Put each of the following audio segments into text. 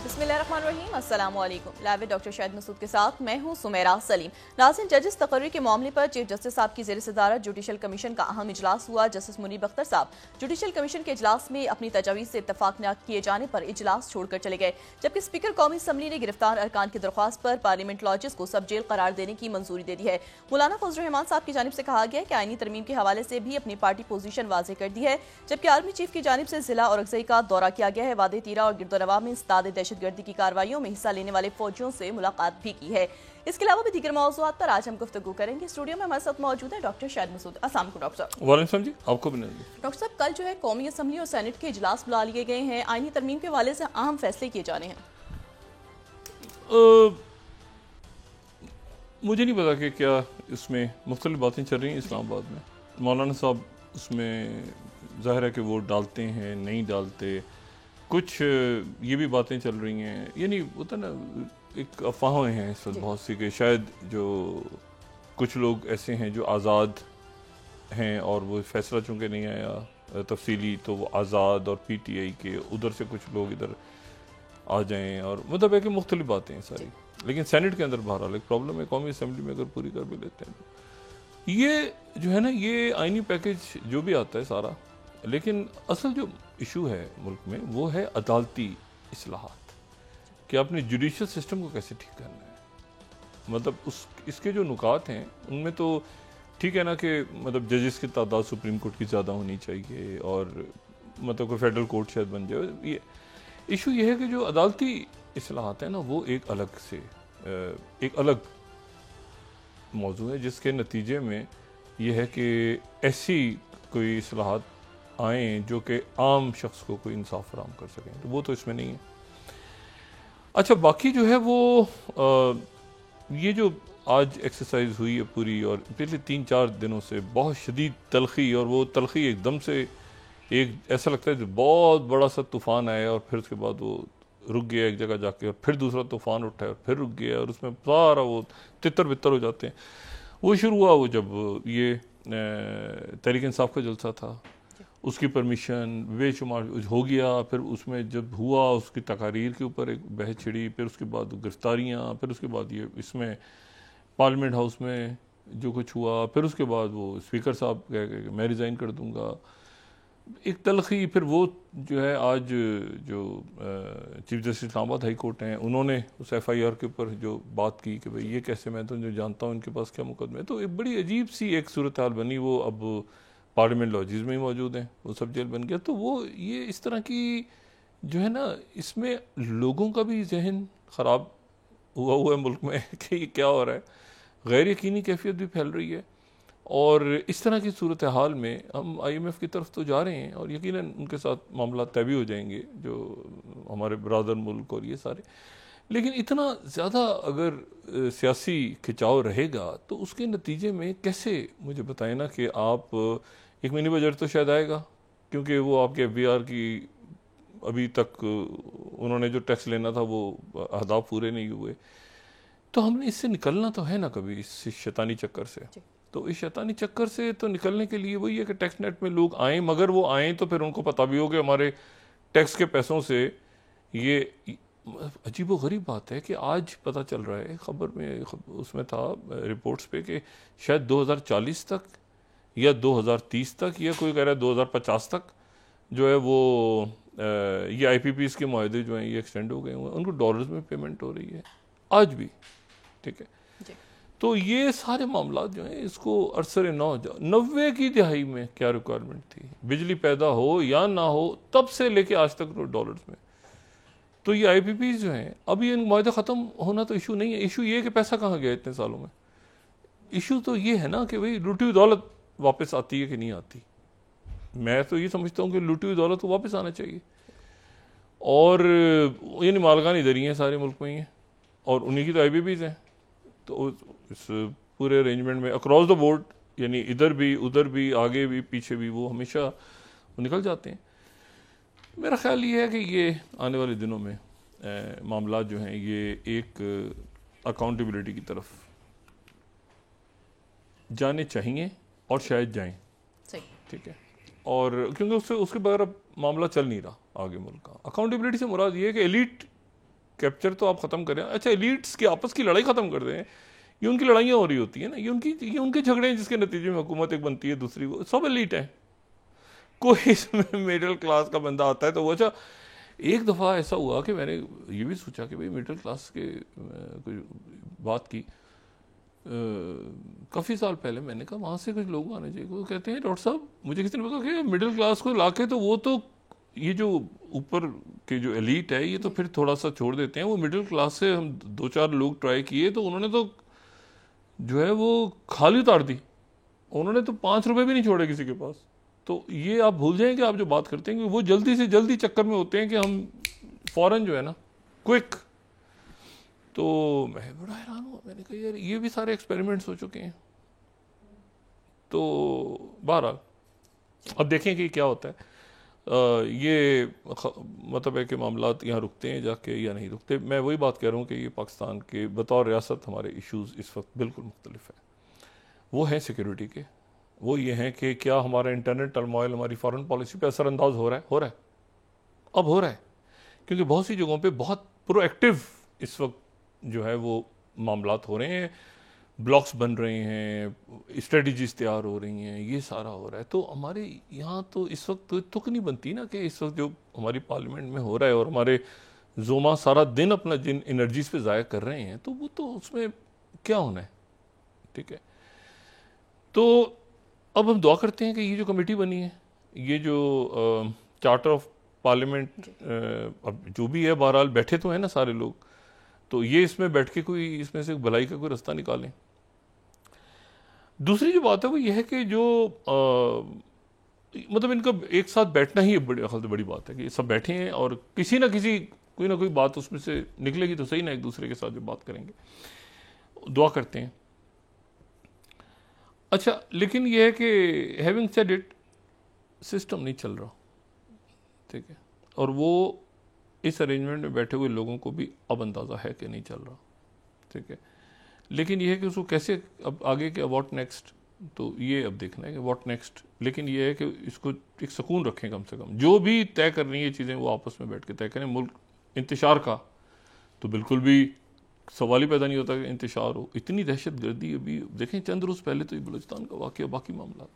बिस्मिल्लाहिर्रहमानिर्रहीम, अस्सलाम वालेकुम। Live with doctor Shahid Masood के साथ मैं हूं सुमेरा सलीम। नाज़रीन, जजेस तकर्री के मामले पर चीफ जस्टिस साहब की ज़ेर सदारत जुडिशल कमीशन का अहम इजलास हुआ। जस्टिस मुनीब अख्तर साहब जुडिशल कमीशन के इजलास में अपनी तजावीज़ से इत्तफाक न किए जाने पर इजलास छोड़कर चले गए, जबकि स्पीकर कौमी असम्बली ने गिरफ्तार अरकान की दरख्वास्त पर पार्लियामेंट लॉजेस को सब जेल करार देने की मंजूरी दे दी है। मौलाना फजल रहमान साहब की जानिब से कहा गया कि आईनी तरमीम के हवाले से भी अपनी पार्टी पोजीशन वाजे कर दी है, जबकि आर्मी चीफ की जानिब से जिला और अगजई का दौरा किया गया है। वादे तीरा और गिरदोनवा में इस्ताद दहशतगर्दी की कार्रवाई में हिस्सा लेने वाले फौजियों से मुलाकात भी की है। इसके अलावा भी दीगर मौज़ूआत पर आज हम गुफ्तगू करेंगे। स्टूडियो में हमारे साथ मौजूद है डॉक्टर शाहिद मसूद। अस्सलाम वालेकुम डॉक्टर साहब। वालेकुम जी, आपको भी नहीं। डॉक्टर साहब, कल जो है कौमी असम्बली और सेनेट के इजलास बुला लिए गए हैं, आईनी तरमीम के हवाले से अहम फैसले किए जाने हैं। मुझे नहीं पता कि क्या इसमें मुख्तलिफ बातें चल रही हैं इस्लामाबाद में। मौलाना साहब उसमें ज़ाहिर है कि वोट डालते हैं, नहीं डालते, कुछ ये भी बातें चल रही हैं, यानी होता ना एक अफवाहें हैं इस वक्त बहुत सी, कि शायद जो कुछ लोग ऐसे हैं जो आज़ाद हैं और वो फैसला चूँकि नहीं आया तफसीली, तो वो आज़ाद और PTI के उधर से कुछ लोग इधर आ जाएं, और मतलब है कि मुख्तलिफ बातें हैं सारी। लेकिन सेनेट के अंदर बहरहाल एक प्रॉब्लम है, कौमी असम्बली में अगर पूरी कर भी लेते हैं तो ये जो है ना, ये आईनी पैकेज जो भी आता है सारा, लेकिन असल जो इशू है मुल्क में वो है अदालती इस्लाहात, कि आपने जुडिशल सिस्टम को कैसे ठीक करना है। मतलब इसके जो नुकात हैं उनमें तो ठीक है ना कि मतलब जजेस की तादाद सुप्रीम कोर्ट की ज़्यादा होनी चाहिए, और मतलब कोई फेडरल कोर्ट शायद बन जाए। ये इशू ये है कि जो अदालती इस्लाहात है ना, वो एक अलग से एक अलग मौजू है, जिसके नतीजे में ये है कि ऐसी कोई इस्लाहात आए जो कि आम शख्स को कोई इंसाफ फराहम कर सकें, तो वो तो इसमें नहीं है। अच्छा, बाकी जो है वो ये जो आज एक्सरसाइज हुई है पूरी, और पिछले 3-4 दिनों से बहुत शदीद तलखी, और वो तलखी एकदम से एक ऐसा लगता है जो बहुत बड़ा सा तूफ़ान आया और फिर उसके बाद वो रुक गया एक जगह जाके, और फिर दूसरा तूफ़ान उठा और फिर रुक गया, और उसमें सारा वो तितर बितर हो जाते हैं। वो शुरू हुआ वो जब ये तहरीक इंसाफ का जलसा था, उसकी परमिशन बेशुमार हो गया, फिर उसमें जब हुआ उसकी तकारीर के ऊपर एक बहस छिड़ी, फिर उसके बाद गिरफ्तारियाँ, फिर उसके बाद ये इसमें पार्लियामेंट हाउस में जो कुछ हुआ, फिर उसके बाद वो स्पीकर साहब कह गए मैं रिज़ाइन कर दूंगा, एक तलखी। फिर वो जो है आज जो chief justice Islamabad high court हैं, उन्होंने उस FIR के ऊपर जो बात की कि भाई ये कैसे, मैं तो जो जानता हूँ इनके पास क्या मुकदमे है, तो एक बड़ी अजीब सी एक सूरत हाल बनी। वो अब पार्लियामेंट लॉजेस में ही मौजूद हैं, वो सब जेल बन गया। तो वो ये इस तरह की जो है ना, इसमें लोगों का भी जहन ख़राब हुआ है मुल्क में कि ये क्या हो रहा है, गैर यकीनी कैफियत भी फैल रही है। और इस तरह की सूरत हाल में हम IMF की तरफ तो जा रहे हैं, और यकीनन उनके साथ मामला तय भी हो जाएंगे जो हमारे बरादर मुल्क और ये सारे। लेकिन इतना ज़्यादा अगर सियासी खिंचाव रहेगा तो उसके नतीजे में कैसे, मुझे बताएं ना, कि आप एक मिनी बजट तो शायद आएगा, क्योंकि वो आपके FBR की अभी तक उन्होंने जो टैक्स लेना था वो अहदाफ पूरे नहीं हुए, तो हमने इससे निकलना तो है ना कभी, इस शैतानी चक्कर से। तो इस शैतानी चक्कर से तो निकलने के लिए वही है कि टैक्स नेट में लोग आएँ, मगर वो आएँ तो फिर उनको पता भी हो कि हमारे टैक्स के पैसों से ये अजीब व गरीब बात है कि आज पता चल रहा है, खबर में उसमें था रिपोर्ट्स पे, कि शायद 2040 तक या 2030 तक, या कोई कह रहा है 2050 तक जो है वो ये IPPs के माहदे जो हैं ये एक्सटेंड हो गए हुए हैं, उनको डॉलर्स में पेमेंट हो रही है आज भी। ठीक है, तो ये सारे मामला जो हैं, इसको अरसर 90 की दिहाई में क्या रिक्वायरमेंट थी, बिजली पैदा हो या ना हो, तब से लेके आज तक डॉलर्स में। तो ये IPPs जो हैं, अभी इन माहदे ख़त्म होना तो इशू नहीं है, इशू ये है कि पैसा कहाँ गया इतने सालों में। इशू तो ये है ना कि भाई लूटी हुई दौलत वापस आती है कि नहीं आती। मैं तो ये समझता हूँ कि लूटी हुई दौलत को वापस आना चाहिए, और यानी मालकान इधर ही हैं सारे मुल्क में ही हैं, और उन्हीं की तो IPPs हैं। तो इस पूरे अरेंजमेंट में अक्रॉस द बोर्ड, यानी इधर भी उधर भी आगे भी पीछे भी, वो हमेशा वो निकल जाते हैं। मेरा ख्याल ये है कि ये आने वाले दिनों में मामला जो हैं ये एक अकाउंटेबिलिटी की तरफ जाने चाहिए, और शायद जाएं। ठीक है, और क्योंकि उसके बगैर अब मामला चल नहीं रहा आगे मुल्क का। अकाउंटेबिलिटी से मुराद ये है कि एलीट कैप्चर तो आप ख़त्म करें। अच्छा, एलिट्स की आपस की लड़ाई ख़त्म कर दें, ये उनकी लड़ाइयाँ हो रही होती हैं ना, ये उनके झगड़े हैं जिसके नतीजे में हुकूमत एक बनती है दूसरी को, सब एलिट है। कोई इसमें मिडिल क्लास का बंदा आता है तो वो, अच्छा एक दफ़ा ऐसा हुआ कि मैंने ये भी सोचा कि भाई मिडिल क्लास के कोई बात की, काफ़ी साल पहले मैंने कहा वहाँ से कुछ लोग आने चाहिए। वो कहते हैं डॉक्टर साहब, मुझे किसी ने बताया कि मिडिल क्लास को लाके तो वो तो ये जो ऊपर के जो एलीट है ये तो फिर थोड़ा सा छोड़ देते हैं, वो मिडिल क्लास से हम 2-4 लोग ट्राई किए तो उन्होंने तो जो है वो खाली उतार दी, उन्होंने तो 5 रुपए भी नहीं छोड़े किसी के पास। तो ये आप भूल जाएं कि आप जो बात करते हैं कि वो जल्दी से जल्दी चक्कर में होते हैं कि हम फौरन जो है ना क्विक। तो मैं बड़ा हैरान हुआ, मैंने कहा यार ये भी सारे एक्सपेरिमेंट्स हो चुके हैं। तो बहरहाल अब देखें कि क्या होता है। ये मतलब है कि मामलात यहाँ रुकते हैं जाके या नहीं रुकते। मैं वही बात कह रहा हूँ कि ये पाकिस्तान के बतौर रियासत हमारे इश्यूज़ इस वक्त बिल्कुल मुख्तलिफ है। वो हैं सिक्योरिटी के, वो ये हैं कि क्या हमारा इंटरनल टर्मोइल हमारी फॉरेन पॉलिसी पे असरअंदाज हो रहा है, अब हो रहा है, क्योंकि बहुत सी जगहों पे बहुत प्रोएक्टिव इस वक्त जो है वो मामलात हो रहे हैं, ब्लॉक्स बन रहे हैं, स्ट्रेटजीज तैयार हो रही हैं, ये सारा हो रहा है। तो हमारे यहाँ तो इस वक्त तो तुक नहीं बनती ना कि इस वक्त जो हमारी पार्लियामेंट में हो रहा है और हमारे जोमा सारा दिन अपना जिन एनर्जीज पे ज़ाया कर रहे हैं, तो वो तो उसमें क्या होना है। ठीक है, तो अब हम दुआ करते हैं कि ये जो कमेटी बनी है, ये जो चार्टर ऑफ पार्लियामेंट, अब जो भी है बहरहाल बैठे तो हैं ना सारे लोग, तो ये इसमें बैठ के कोई इसमें से भलाई का कोई रास्ता निकालें। दूसरी जो बात है वो ये है कि जो मतलब इनका एक साथ बैठना ही बड़ी बात है कि सब बैठे हैं और किसी ना किसी कोई ना कोई बात उसमें से निकलेगी तो सही ना, एक दूसरे के साथ जो बात करेंगे, दुआ करते हैं। अच्छा, लेकिन ये है कि हैविंग सेड इट, सिस्टम नहीं चल रहा, ठीक है, और वो इस अरेंजमेंट में बैठे हुए लोगों को भी अब अंदाज़ा है कि नहीं चल रहा, ठीक है। लेकिन ये है कि उसको कैसे अब आगे के व्हाट नेक्स्ट, तो ये अब देखना है कि व्हाट नेक्स्ट। लेकिन ये है कि इसको एक सुकून रखें, कम से कम जो भी तय कर रही है चीज़ें वो आपस में बैठ के तय करें। मुल्क इंतशार का तो बिल्कुल भी सवाल ही पैदा नहीं होता कि इंतशार हो। इतनी दहशत गर्दी अभी देखें, चंद रोज़ पहले तो ये बलूचिस्तान का वाक़या, बाकी मामला।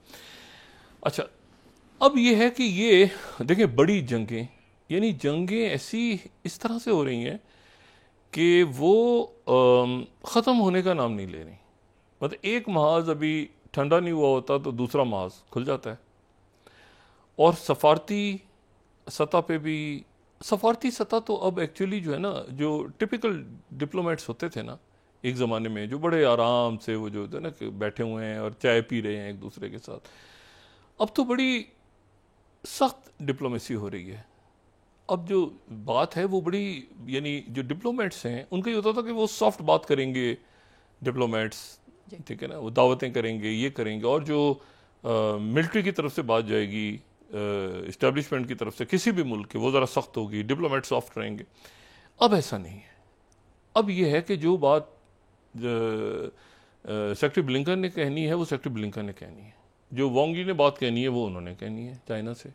अच्छा, अब ये है कि ये देखें बड़ी जंगें, यानी जंगें ऐसी इस तरह से हो रही हैं कि वो ख़त्म होने का नाम नहीं ले रही। मतलब एक महाज अभी ठंडा नहीं हुआ होता तो दूसरा महाज खुल जाता है। और सफारती सतह पे भी, सफारती सतह तो अब एक्चुअली जो है ना, जो टिपिकल डिप्लोमेट्स होते थे ना एक ज़माने में, जो बड़े आराम से वो जो है ना बैठे हुए हैं और चाय पी रहे हैं एक दूसरे के साथ, अब तो बड़ी सख्त डिप्लोमेसी हो रही है। अब जो बात है वो बड़ी, यानी जो डिप्लोमेट्स हैं उनका ये होता था कि वो सॉफ्ट बात करेंगे डिप्लोमेट्स, ठीक है ना, वो दावतें करेंगे, ये करेंगे, और जो मिलिट्री की तरफ से बात जाएगी, इस्टेब्लिशमेंट की तरफ से किसी भी मुल्क के, वो ज़रा सख्त होगी, डिप्लोमेट सॉफ्ट रहेंगे। अब ऐसा नहीं है। अब ये है कि जो बात सेक्रेटरी ब्लिंकन ने कहनी है वो सेक्रेटरी ब्लिंकन ने कहनी है, जो वांग यी ने बात कहनी है वो उन्होंने कहनी है चाइना से,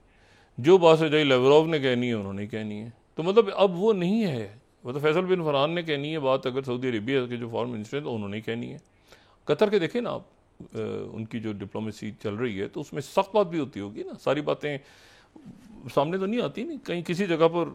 जो बात सजाई लेवरोव ने कहनी है उन्होंने कहनी है। तो मतलब अब वो नहीं है, मतलब फैसल बिन फरहान ने कहनी है बात, अगर सऊदी अरेबिया के जो फॉरेन मिनिस्टर है तो उन्होंने कहनी है। कतर के देखें ना आप, उनकी जो डिप्लोमेसी चल रही है तो उसमें सख्त बात भी होती होगी ना, सारी बातें सामने तो नहीं आती, नहीं कहीं किसी जगह पर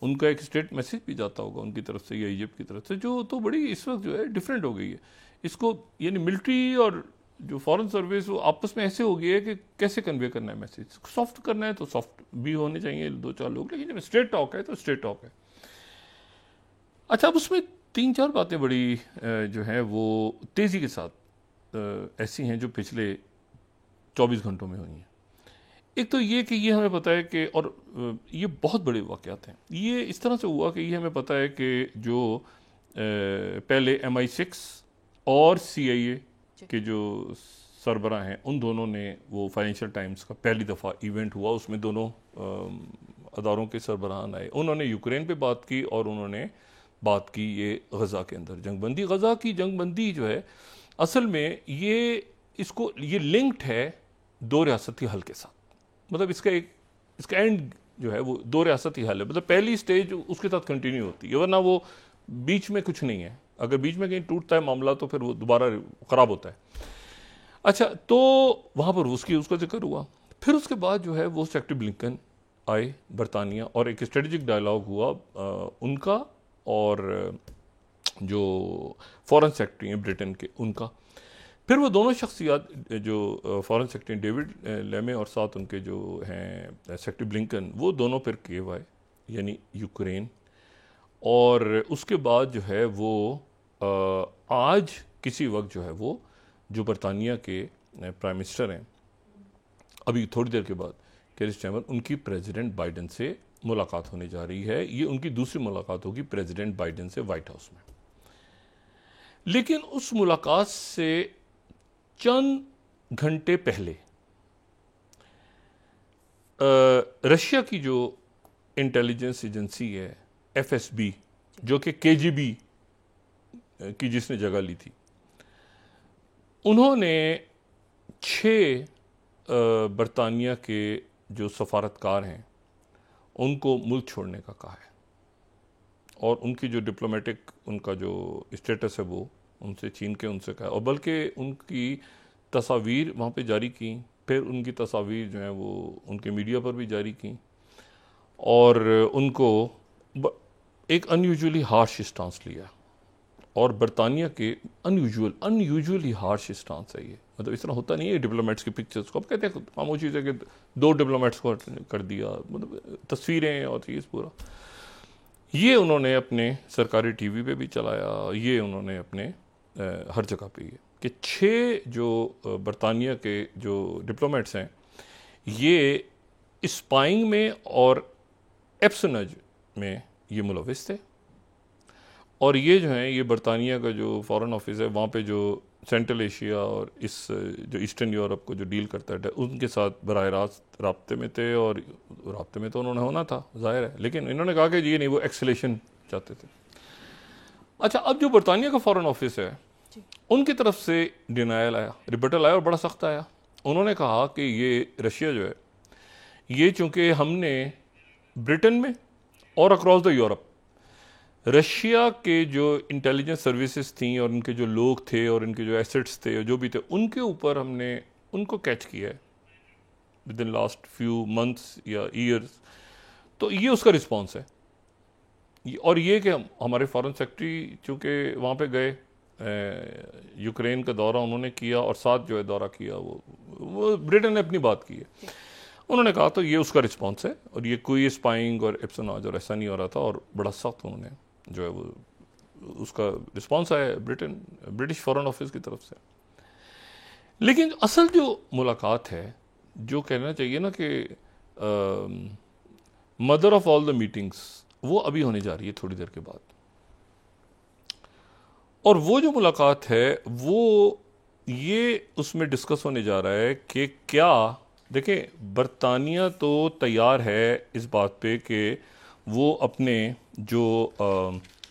उनका एक स्टेट मैसेज भी जाता होगा उनकी तरफ से या इजिप्ट की तरफ से, जो तो बड़ी इस वक्त जो है डिफरेंट हो गई है। इसको यानी मिलिट्री और जो फॉरेन सर्विस वो आपस में ऐसे हो गई है कि कैसे कन्वे करना है मैसेज। सॉफ्ट करना है तो सॉफ्ट भी होने चाहिए 2-4 लोग, लेकिन जब स्ट्रेट टॉक है तो स्ट्रेट टॉक है। अच्छा, अब उसमें 3-4 बातें बड़ी जो है वो तेज़ी के साथ ऐसी हैं जो पिछले 24 घंटों में हुई हैं। एक तो ये कि ये हमें पता है कि, और ये बहुत बड़े वाक़यात हैं, ये इस तरह से हुआ कि ये हमें पता है कि जो पहले MI6 और CIA के जो सरबराह हैं उन दोनों ने, वो फाइनेंशियल टाइम्स का पहली दफ़ा इवेंट हुआ, उसमें दोनों अदारों के सरबराहान आए, उन्होंने यूक्रेन पे बात की और उन्होंने बात की ये गज़ा के अंदर जंगबंदी। गज़ा की जंगबंदी जो है असल में ये लिंक्ड है 2 रियासती हल के साथ। मतलब इसका एंड जो है वो दो रियासती हल है, मतलब पहली स्टेज उसके साथ कंटिन्यू होती है, वरना वो बीच में कुछ नहीं है। अगर बीच में कहीं टूटता है मामला तो फिर वो दोबारा ख़राब होता है। अच्छा, तो वहाँ पर उसका जिक्र हुआ। फिर उसके बाद जो है वो सेक्रेटरी ब्लिंकन आए बरतानिया, और एक स्ट्रेटजिक डायलॉग हुआ उनका और जो फॉरेन सेक्रेटरी हैं ब्रिटेन के उनका। फिर वो दोनों शख्सियात, जो फॉरेन सेक्रेटरी डेविड लेमे और साथ उनके जो हैं सेक्रेटरी ब्लिंकन, वो दोनों फिर कीव आए, यानी यूक्रेन। और उसके बाद जो है वो आज किसी वक्त जो है वो जो बरतानिया के प्राइम मिनिस्टर हैं, अभी थोड़ी देर के बाद केयर स्टारमर, उनकी प्रेसिडेंट बाइडेन से मुलाकात होने जा रही है। ये उनकी दूसरी मुलाकात होगी प्रेसिडेंट बाइडेन से वाइट हाउस में। लेकिन उस मुलाकात से चंद घंटे पहले रशिया की जो इंटेलिजेंस एजेंसी है एफएसबी, जो कि केजीबी की जिसने जगह ली थी, उन्होंने 6 बरतानिया के जो सफारतकार हैं उनको मुल्क छोड़ने का कहा है, और उनकी जो डिप्लोमेटिक उनका जो स्टेटस है वो उनसे छीन के उनसे कहा, और बल्कि उनकी तस्वीर वहाँ पे जारी की, फिर उनकी तस्वीर जो है वो उनके मीडिया पर भी जारी की, और उनको एक अनयूजुअली हार्श स्टांस लिया। और बरतानिया के अनयूजुअली हार्श स्टांस है ये, मतलब इस तरह होता नहीं है डिप्लोमेट्स की पिक्चर्स को। अब कहते हैं मामूली चीज़ है कि 2 डिप्लोमेट्स को कर दिया, मतलब तस्वीरें और चीज़ पूरा। ये उन्होंने अपने सरकारी टीवी पे भी चलाया, ये उन्होंने अपने हर जगह पे ये कि 6 जो बरतानिया के जो डिप्लोमेट्स हैं ये स्पाइंग में और एप्सनज में ये मुलविस थे, और ये जो है ये बरतानिया का जो फॉरेन ऑफिस है वहाँ पे जो सेंट्रल एशिया और इस जो ईस्टर्न यूरोप को जो डील करता है उनके साथ बराह रास्त राब्ते में थे, और राब्ते में तो उन्होंने होना था जाहिर है, लेकिन इन्होंने कहा कि ये नहीं, वो एक्सेलेशन चाहते थे। अच्छा, अब जो बरतानिया का फॉरेन ऑफिस है उनकी तरफ से डिनायल आया, रिबटल आया, और बड़ा सख्त आया। उन्होंने कहा कि ये रशिया जो है ये चूँकि हमने ब्रिटेन में और अक्रॉस द यूरोप रशिया के जो इंटेलिजेंस सर्विसेज थी और उनके जो लोग थे और इनके जो एसेट्स थे जो भी थे उनके ऊपर हमने उनको कैच किया है with in last few months या ईयर्स, तो ये उसका रिस्पॉन्स है। और ये कि हमारे फॉरेन सेक्रेटरी चूँकि वहाँ पे गए, यूक्रेन का दौरा उन्होंने किया और साथ जो है दौरा किया वो ब्रिटेन ने अपनी बात की है। उन्होंने कहा तो ये उसका रिस्पॉन्स है, और ये कोई स्पाइंग और एप्सनाज और ऐसा नहीं हो रहा था, और बड़ा सख्त उन्होंने जो है वो उसका रिस्पॉन्स आया ब्रिटिश फॉरेन ऑफिस की तरफ से। लेकिन असल जो मुलाकात है, जो कहना चाहिए ना कि mother of all the meetings, वो अभी होने जा रही है थोड़ी देर के बाद। और वो जो मुलाकात है वो ये उसमें डिस्कस होने जा रहा है कि क्या, देखें बरतानिया तो तैयार है इस बात पे कि वो अपने जो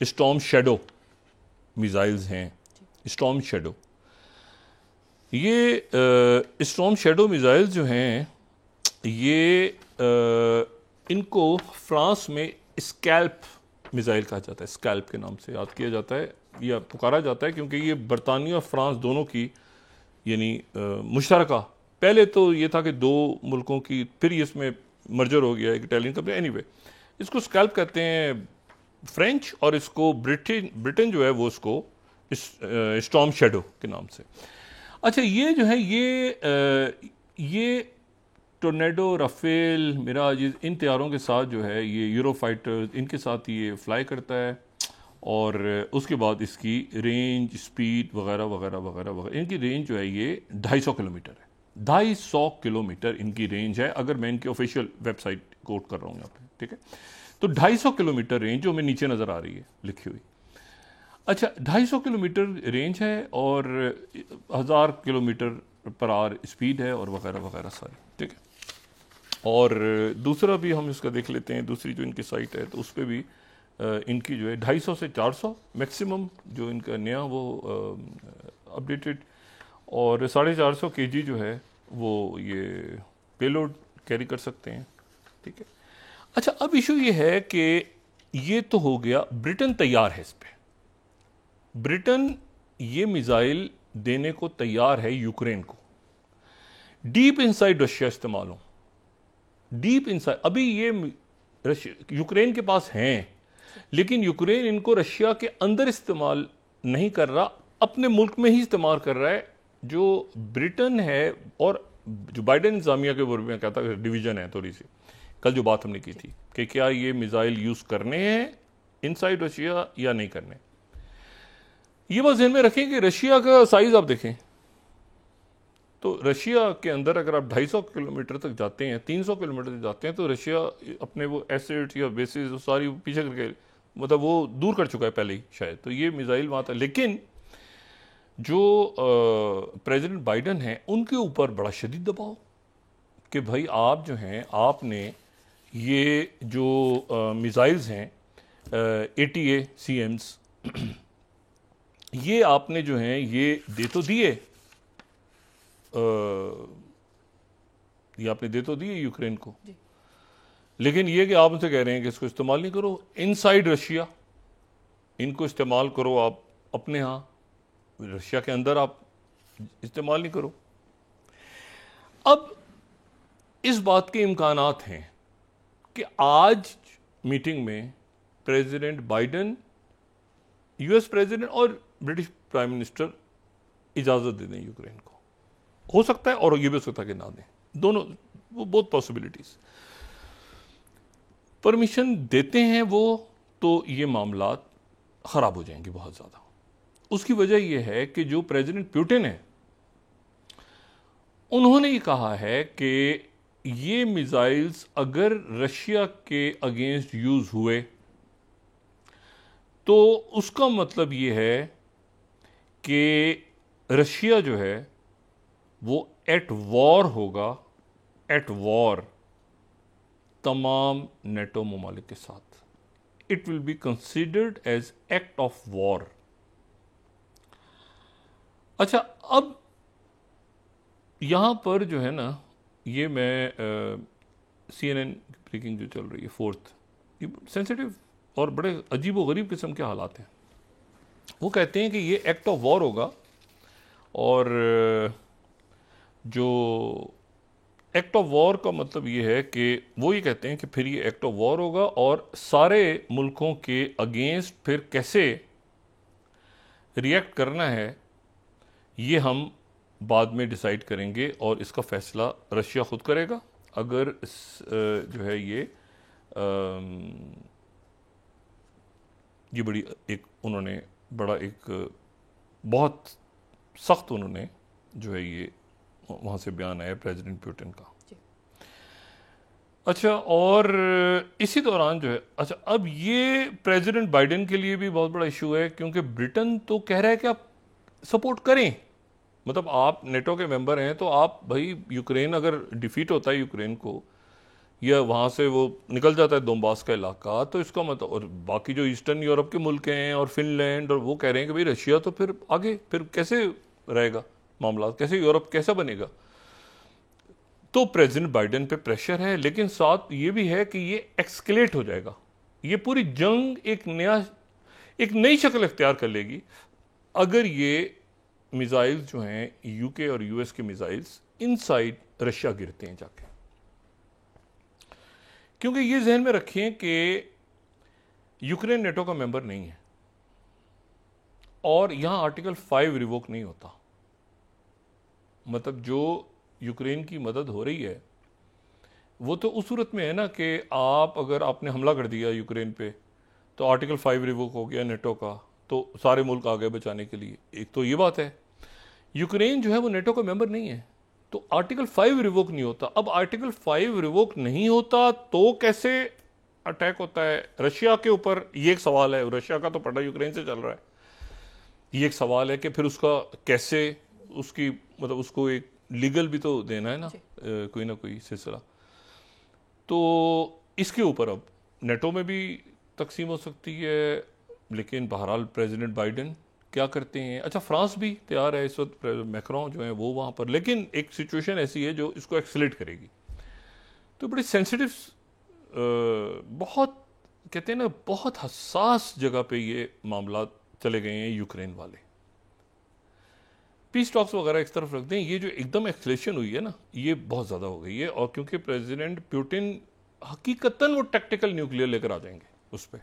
स्टॉर्म शैडो मिसाइल्स हैं, स्टॉर्म शैडो, ये स्टॉर्म शैडो मिसाइल्स जो हैं ये इनको फ्रांस में स्कैल्प मिसाइल कहा जाता है, स्कैल्प के नाम से याद किया जाता है या पुकारा जाता है, क्योंकि ये बरतानिया और फ्रांस दोनों की यानी मुश्तरका, पहले तो ये था कि 2 मुल्कों की, फिर ये इसमें मर्जर हो गया एक इटालियन कंपनी, एनीवे इसको स्कैल्प कहते हैं फ्रेंच, और इसको ब्रिटेन जो है वो इसको स्टॉर्म शैडो के नाम से। अच्छा, ये जो है ये टोर्नेडो, राफेल, मिराज, इन तैयारों के साथ जो है ये यूरोफाइटर, इनके साथ ये फ्लाई करता है, और उसके बाद इसकी रेंज, स्पीड वगैरह वगैरह वगैरह वगैरह, इनकी रेंज जो है ये 250 किलोमीटर है। 250 किलोमीटर इनकी रेंज है, अगर मैं इनकी ऑफिशियल वेबसाइट कोट कर रहा हूँ यहाँ पे, ठीक है। तो 250 किलोमीटर रेंज जो हमें नीचे नज़र आ रही है लिखी हुई। अच्छा, 250 किलोमीटर रेंज है और 1000 किलोमीटर पर आवर स्पीड है और वगैरह वगैरह सारी, ठीक है। और दूसरा भी हम इसका देख लेते हैं, दूसरी जो इनकी साइट है तो उस पर भी इनकी जो है 250 से 400 मैक्सिमम जो इनका नया वो अपडेटेड, और 450 kg जो है वो ये पेलोड कैरी कर सकते हैं, ठीक है। अच्छा, अब इशू ये है कि ये तो हो गया, ब्रिटेन तैयार है इस पे। ब्रिटेन ये मिसाइल देने को तैयार है यूक्रेन को, डीप इनसाइड रशिया इस्तेमाल हो, डीप इनसाइड। अभी ये यूक्रेन के पास हैं, लेकिन यूक्रेन इनको रशिया के अंदर इस्तेमाल नहीं कर रहा, अपने मुल्क में ही इस्तेमाल कर रहा है। जो ब्रिटेन है और जो बाइडेन इंतजामिया के बारे में कहता है डिवीजन है थोड़ी सी, कल जो बात हमने की थी कि क्या ये मिसाइल यूज करने हैं इनसाइड रशिया या नहीं करने। ये बात ध्यान में रखें कि रशिया का साइज आप देखें तो रशिया के अंदर अगर आप 250 किलोमीटर तक जाते हैं, 300 किलोमीटर तक जाते हैं, तो रशिया अपने वो एसेट्स या बेसिस सारी पीछे करके, मतलब वो दूर कर चुका है पहले ही शायद, तो ये मिसाइल वहाँ था। लेकिन जो प्रेसिडेंट बाइडेन है उनके ऊपर बड़ा शदीद दबाव कि भाई आप जो हैं, आपने ये जो मिसाइल्स हैं ATACMS, ये आपने जो हैं ये दे तो दिए, ये आपने दे तो दिए यूक्रेन को, लेकिन ये कि आप उनसे कह रहे हैं कि इसको इस्तेमाल नहीं करो इनसाइड रशिया, इनको इस्तेमाल करो आप अपने यहाँ, रशिया के अंदर आप इस्तेमाल नहीं करो। अब इस बात के इम्कानात हैं कि आज मीटिंग में प्रेसिडेंट बाइडेन, US प्रेसिडेंट और ब्रिटिश प्राइम मिनिस्टर इजाजत दे दें यूक्रेन को। हो सकता है और ये भी हो सकता है कि ना दें, दोनों, वो बहुत पॉसिबिलिटीज। परमिशन देते हैं वो तो ये मामलात खराब हो जाएंगे बहुत ज्यादा। उसकी वजह यह है कि जो प्रेसिडेंट पुतिन है उन्होंने ये कहा है कि ये मिसाइल्स अगर रशिया के अगेंस्ट यूज हुए तो उसका मतलब ये है कि रशिया जो है वो एट वॉर होगा, एट वॉर तमाम नेटो ममालिक के साथ। It will be considered as act of war. अच्छा, अब यहां पर जो है ना, ये मैं CNN ब्रेकिंग जो चल रही है 4th, ये सेंसिटिव और बड़े अजीब व गरीब किस्म के हालात हैं। वो कहते हैं कि ये एक्ट ऑफ वॉर होगा, और जो एक्ट ऑफ वॉर का मतलब ये है कि वो ये कहते हैं कि फिर ये एक्ट ऑफ वॉर होगा और सारे मुल्कों के अगेंस्ट फिर कैसे रिएक्ट करना है ये हम बाद में डिसाइड करेंगे, और इसका फैसला रशिया खुद करेगा। अगर जो है ये बड़ी एक उन्होंने बड़ा एक बहुत सख्त उन्होंने जो है ये वहाँ से बयान आया प्रेसिडेंट पुतिन का। अच्छा, और इसी दौरान जो है, अच्छा अब ये प्रेसिडेंट बाइडेन के लिए भी बहुत बड़ा इशू है, क्योंकि ब्रिटेन तो कह रहा है कि आप सपोर्ट करें, मतलब आप नेटो के मेंबर हैं तो आप भाई, यूक्रेन अगर डिफीट होता है यूक्रेन को, या वहाँ से वो निकल जाता है दोनबास का इलाका, तो इसका मतलब, और बाकी जो ईस्टर्न यूरोप के मुल्क हैं और फिनलैंड, और वो कह रहे हैं कि भाई रशिया तो फिर आगे फिर कैसे रहेगा मामला, कैसे यूरोप कैसा बनेगा। तो प्रेसिडेंट बाइडेन पे प्रेशर है, लेकिन साथ ये भी है कि ये एक्सकेलेट हो जाएगा, ये पूरी जंग एक नई शक्ल इख्तियार कर लेगी अगर ये मिसाइल्स जो हैं यूके और US के मिसाइल्स इनसाइड रशिया गिरते हैं जाके। क्योंकि ये जहन में रखें कि यूक्रेन नेटो का मेंबर नहीं है और यहां आर्टिकल 5 रिवोक नहीं होता। मतलब जो यूक्रेन की मदद हो रही है वो तो उस सूरत में है ना कि आप अगर आपने हमला कर दिया यूक्रेन पे तो आर्टिकल 5 रिवोक हो गया नेटो का, तो सारे मुल्क आ गए बचाने के लिए। एक तो ये बात है, यूक्रेन जो है वो नेटो का मेंबर नहीं है, तो आर्टिकल 5 रिवोक नहीं होता। अब आर्टिकल 5 रिवोक नहीं होता तो कैसे अटैक होता है रशिया के ऊपर, ये एक सवाल है। रशिया का तो पड़ा यूक्रेन से चल रहा है, ये एक सवाल है कि फिर उसका कैसे, उसकी मतलब उसको एक लीगल भी तो देना है ना, कोई ना कोई सिलसिला। तो इसके ऊपर अब नेटो में भी तकसीम हो सकती है, लेकिन बहरहाल प्रेसिडेंट बाइडेन क्या करते हैं। अच्छा, फ्रांस भी तैयार है इस वक्त, मैक्रोन जो है वो वहाँ पर, लेकिन एक सिचुएशन ऐसी है जो इसको एक्सेलेट करेगी। तो बड़ी सेंसिटिव बहुत कहते हैं ना, बहुत हसास जगह पे ये मामला चले गए हैं यूक्रेन वाले। पीस टॉक्स वगैरह एक तरफ रख दें, ये जो एकदम एक्सलेशन हुई है ना, ये बहुत ज़्यादा हो गई है। और क्योंकि प्रेसिडेंट पुतिन हकीकतन वो टैक्टिकल न्यूक्लियर लेकर आ जाएंगे उस पर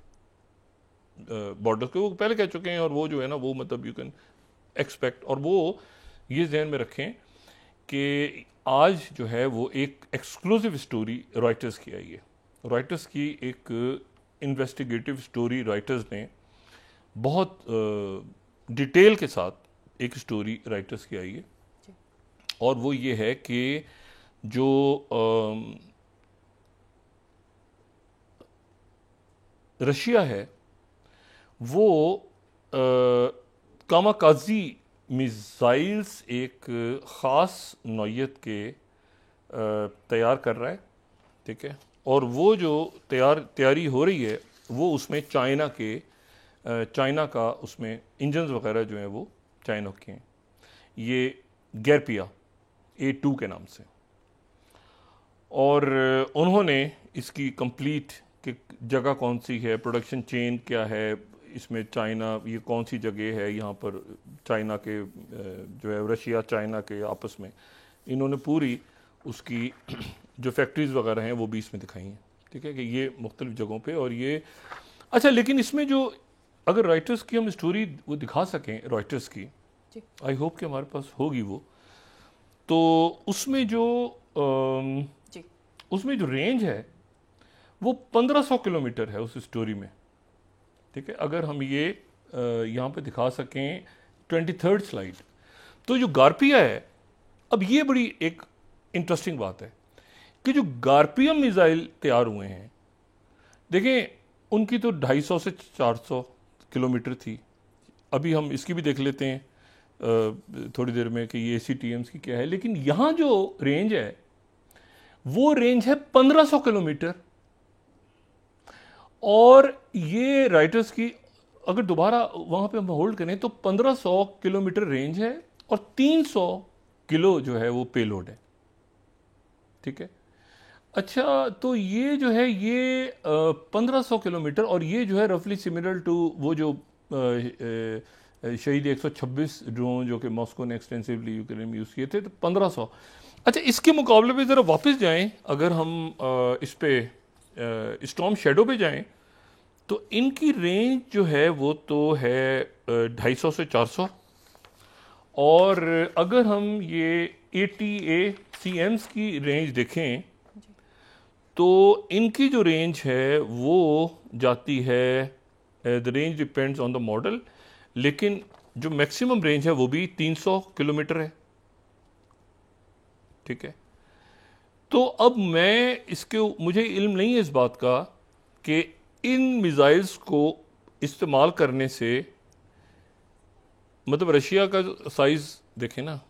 बॉर्डर के, वो पहले कह चुके हैं। और वो जो है ना, वो मतलब यू कैन एक्सपेक्ट, और वो ये जहन में रखें कि आज जो है वो एक एक्सक्लूसिव स्टोरी रॉयटर्स की आई है। रॉयटर्स की एक इन्वेस्टिगेटिव स्टोरी राइटर्स ने बहुत डिटेल के साथ एक स्टोरी राइटर्स की आई है, और वो ये है कि जो रशिया है वो कामाकाजी मिसाइल्स एक ख़ास नौयत के तैयार कर रहा है, ठीक है। और वो जो तैयारी हो रही है वो उसमें चाइना का उसमें इंजन्स वगैरह जो हैं वो चाइना के हैं। ये गैरपिया A2 के नाम से, और उन्होंने इसकी कंप्लीट कि जगह कौन सी है, प्रोडक्शन चेन क्या है इसमें, चाइना ये कौन सी जगह है यहाँ पर, चाइना के जो है रशिया चाइना के आपस में, इन्होंने पूरी उसकी जो फैक्ट्रीज़ वगैरह हैं वो भी इसमें दिखाई हैं, ठीक है, कि ये मुख्तलिफ जगहों पे। और ये अच्छा, लेकिन इसमें जो अगर राइटर्स की हम स्टोरी वो दिखा सकें राइटर्स की, आई होप कि हमारे पास होगी वो, तो उसमें जो रेंज है वो 1500 किलोमीटर है उस स्टोरी में, ठीक है। अगर हम ये यहाँ पे दिखा सकें 23rd स्लाइड, तो जो गारपिया है, अब ये बड़ी एक इंटरेस्टिंग बात है कि जो गारपियम मिसाइल तैयार हुए हैं, देखें उनकी तो 250 से 400 किलोमीटर थी। अभी हम इसकी भी देख लेते हैं थोड़ी देर में कि ये ACTMs की क्या है, लेकिन यहाँ जो रेंज है वो रेंज है 1500 किलोमीटर। और ये राइटर्स की अगर दोबारा वहाँ पे हम होल्ड करें तो 1500 किलोमीटर रेंज है और 300 किलो जो है वो पेलोड है, ठीक है। अच्छा, तो ये जो है ये 1500 किलोमीटर, और ये जो है रफली सिमिलर टू वो जो शहीद 126 ड्रोन जो कि मॉस्को ने एक्सटेंसिवली यूक्रेन में यूज़ किए थे, तो 1500। अच्छा, इसके मुकाबले पे ज़रा वापस जाएं, अगर हम इस पे स्टॉर्म शेडो पे जाएं, तो इनकी रेंज जो है वो तो है 250 से 400। और अगर हम ये ATACMs की रेंज देखें तो इनकी जो रेंज है वो जाती है, the range depends on the model, लेकिन जो मैक्सिमम रेंज है वो भी 300 किलोमीटर है, ठीक है। तो अब मुझे इल्म नहीं है इस बात का कि इन मिसाइल्स को इस्तेमाल करने से, मतलब रशिया का साइज़ देखें ना,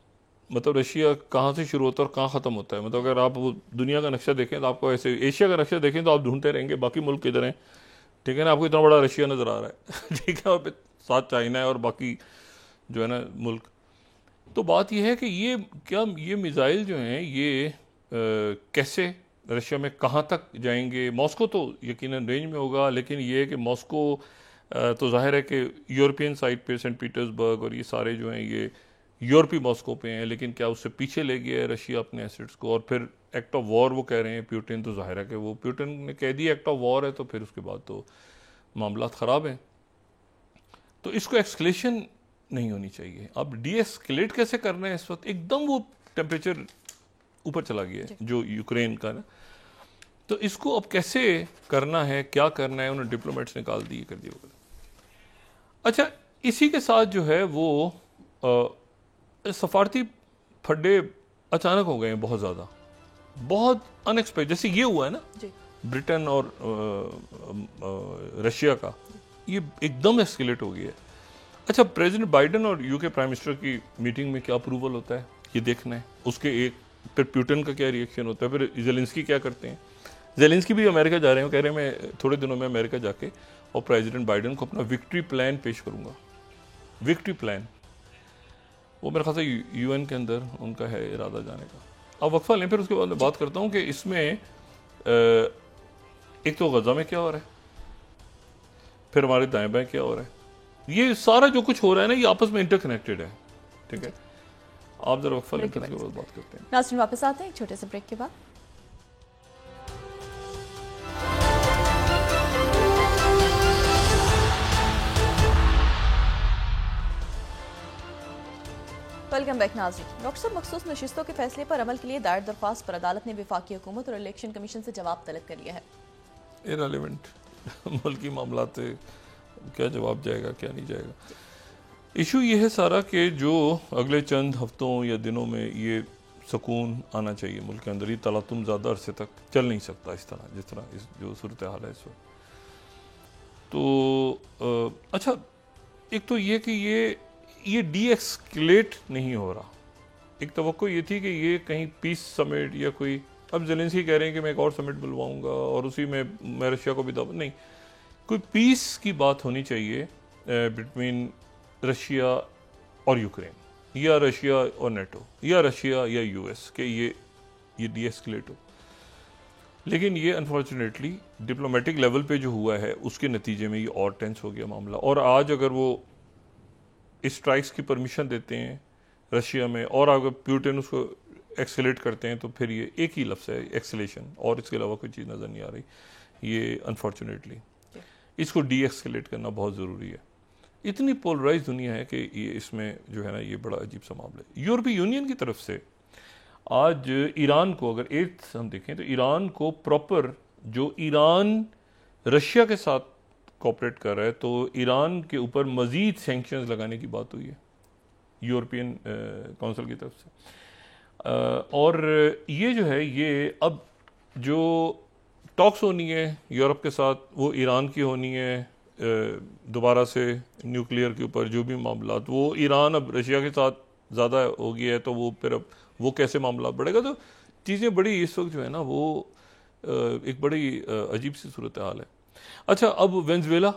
मतलब रशिया कहाँ से शुरू होता है और कहाँ ख़त्म होता है। मतलब अगर आप वो दुनिया का नक्शा देखें तो आपको ऐसे, एशिया का नक्शा देखें तो आप ढूंढते रहेंगे बाकी मुल्क किधर हैं, ठीक है ना। आपको इतना बड़ा रशिया नज़र आ रहा है ठीक है, और साथ चाइना है और बाकी जो है ना मुल्क। तो बात यह है कि ये मिसाइल जो हैं ये कैसे रशिया में कहाँ तक जाएंगे। मॉस्को तो यकीनन रेंज में होगा, लेकिन ये है कि मॉस्को तो जाहिर है कि यूरोपियन साइड पे सेंट पीटर्सबर्ग और ये सारे जो हैं ये यूरोपीय मॉस्को पे हैं, लेकिन क्या उससे पीछे ले गया है रशिया अपने एसेट्स को। और फिर एक्ट ऑफ वॉर वो कह रहे हैं पुतिन, तो जाहिर है कि वो पुतिन ने कह दिया एक्ट ऑफ वॉर है, तो फिर उसके बाद तो मामला ख़राब हैं। तो इसको एक्सकलेशन नहीं होनी चाहिए। अब डीएस्केलेट कैसे करना है, इस वक्त एकदम वो टेम्परेचर ऊपर चला गया है जो यूक्रेन का ना, तो इसको अब कैसे करना है, क्या करना है, उन्हें डिप्लोमेट्स निकाल दिए, कर दिए। अच्छा, इसी के साथ जो है वो सफारती फड्डे अचानक हो गए हैं बहुत ज़्यादा, बहुत अनएक्सपेक्टेड। जैसे ये हुआ है ना ब्रिटेन और रशिया का, ये एकदम एस्केलेट हो गया है। अच्छा, प्रेसिडेंट बाइडेन और यूके प्राइम मिनिस्टर की मीटिंग में क्या अप्रूवल होता है ये देखना है, उसके एक फिर पुतिन का क्या रिएक्शन होता है, फिर ज़ेलेंस्की क्या करते हैं। ज़ेलेंस्की भी अमेरिका जा रहे हैं, कह रहे हैं मैं थोड़े दिनों में अमेरिका जाके और प्रेसिडेंट बाइडेन को अपना विक्ट्री प्लान पेश करूंगा। विक्ट्री प्लान वो मेरे ख्याल से यूएन के अंदर उनका है इरादा जाने का। अब वक्फा लें, फिर उसके बाद मैं बात करता हूँ कि इसमें एक तो गजा में क्या हो रहा है, फिर हमारे दाएं बाएं क्या हो रहा है, ये सारा जो कुछ हो रहा है ना, ये आपस में इंटरकनेक्टेड है। ठीक है, आप जरा वक्फा लें, फिर उसके बाद बात करते हैं। नाज़रीन वापस आते हैं एक छोटे से ब्रेक के बाद। वेलकम बैक नाज़रीन। डॉक्टर साहब, मखसूस नशिस्तों के फैसले पर अमल के लिए दायर दरख्वास्त पर अदालत ने वफाकी हुकूमत और इलेक्शन कमीशन से जवाब तलब कर लिया है। इररिलेवेंट मुल्की मामला से क्या जवाब जाएगा, क्या नहीं जाएगा। इशू ये है सारा कि जो अगले चंद हफ्तों या दिनों में ये सुकून आना चाहिए मुल्क के अंदर, ये तलातुम ज़्यादा अरसे तक चल नहीं सकता इस तरह, जिस तरह इस जो सूरत हाल है इस वक्त। तो अच्छा, एक तो ये कि ये डी एक्सकेलेट नहीं हो रहा। एक तवक्को ये थी कि ये कहीं पीस समिट या कोई, अब ज़ेलेंस्की कह रहे हैं कि मैं एक और समिट बुलवाऊंगा और उसी में मैं रशिया को भी दावत, नहीं, कोई पीस की बात होनी चाहिए बिटवीन रशिया और यूक्रेन, या रशिया और नेटो, या रशिया या यूएस, के ये डी एक्सकेलेट हो। लेकिन ये अनफॉर्चुनेटली डिप्लोमेटिक लेवल पे जो हुआ है उसके नतीजे में ये और टेंस हो गया मामला। और आज अगर वो इस स्ट्राइक्स की परमिशन देते हैं रशिया में और अगर प्यूटिन उसको एक्सेलेट करते हैं तो फिर ये एक ही लफ्ज़ है, एक्सेलेशन, और इसके अलावा कोई चीज़ नज़र नहीं आ रही। ये अनफॉर्चुनेटली इसको डी एक्सेलेट करना बहुत ज़रूरी है। इतनी पोलराइज दुनिया है कि ये इसमें जो है ना, ये बड़ा अजीब सा मामला है। यूरोपीय यूनियन की तरफ से आज ईरान को, अगर एट हम देखें तो ईरान को प्रॉपर, जो ईरान रशिया के साथ कोऑपरेट कर रहा है, तो ईरान के ऊपर मज़ीद सैंक्शंस लगाने की बात हुई है यूरोपियन काउंसिल की तरफ से। और ये जो है, ये अब जो टॉक्स होनी है यूरोप के साथ, वो ईरान की होनी है दोबारा से न्यूक्लियर के ऊपर जो भी मामला, वो ईरान अब रशिया के साथ ज़्यादा हो गया है, तो वो फिर अब वो कैसे मामला बढ़ेगा। तो चीज़ें बड़ी इस वक्त जो है ना, वो एक बड़ी अजीब सी सूरत हाल है। अच्छा, अब वेनेजुएला